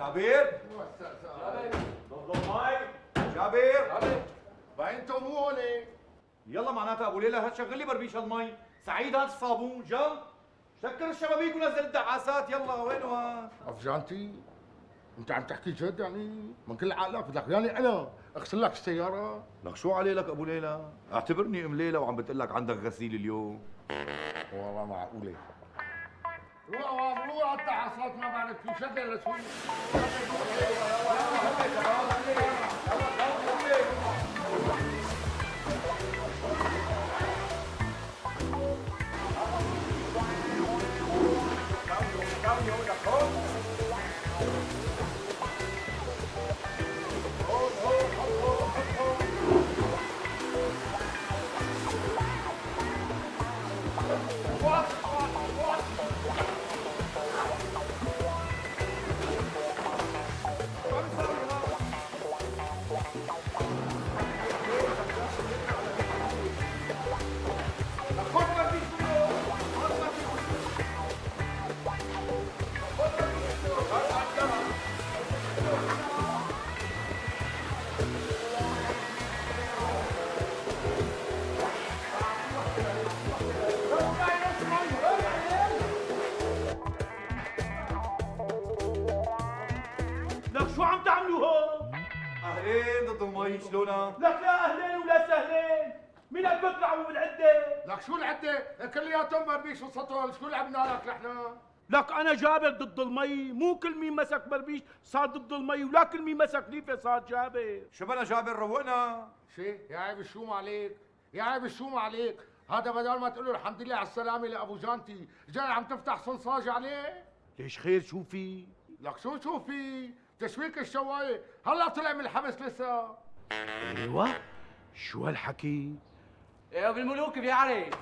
جابر ضل مي جابر انتم مو هون. يلا معناتها ابو ليلى هات شغل لي بربيش المي. سعيد هات الصابون جل سكر الشبابيك ونزل الدعاسات. يلا وينه هاد؟ افجانتي انت عم تحكي جد يعني؟ من كل عقلك بدك يعني انا اغسل لك السياره؟ لك شو علي لك ابو ليلى؟ اعتبرني ام ليلى وعم بتقول لك عندك غسيل اليوم. والله معقوله. روح على الدعاسات ما بعرف شو شغل لشوي. لك شو عم تعملوا هون؟ اهلين ضد المي شلونها؟ لك لا اهلين ولا سهلين، مين قد بتلعبوا بالعده؟ لك شو العده؟ كلياتهم بربيش وسطول، شو لعبنا لك نحن؟ لك انا جابر ضد المي، مو كل مين مسك بربيش صار ضد المي، ولا كل مين مسك ليفه صار جابر. شو بنا جابر روقنا؟ شي يا عيب الشوم عليك، يا عيب الشوم عليك، هذا بدل ما تقول له الحمد لله على السلامه لابو جانتي، جاي عم تفتح صنصاج عليه؟ ليش خير شو في؟ لك شو في؟ تشويك الشوايه، هلا طلع من الحبس لسه. ايوه شو هالحكي؟ يا ابو الملوك بيعرف.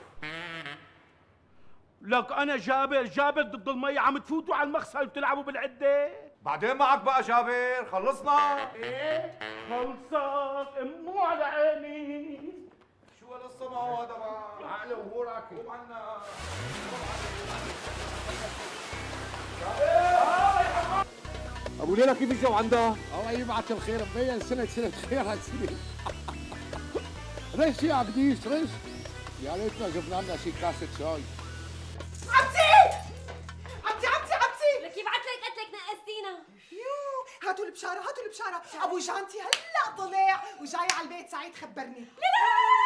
لك انا جابر ضد المي، عم تفوتوا على المغسل وتلعبوا بالعده؟ بعدين معك بقى جابر خلصنا. ايه خلصت مو على عيني. شو هالقصه معه هذا بقى؟ عقله وهو راكب. قوم عنا. ابو ليلى كيف الجو عندها؟ الله يبعث الخير، مبين سنة خير هالسنة. رش يا عبديش رش، يا ريتنا جبنا لنا شي كاسة شاي. عمتي لك يبعت لك قتلك نقستينا. يو هاتوا البشارة ابو جانتي هلا طلع وجاي على البيت. سعيد خبرني. لا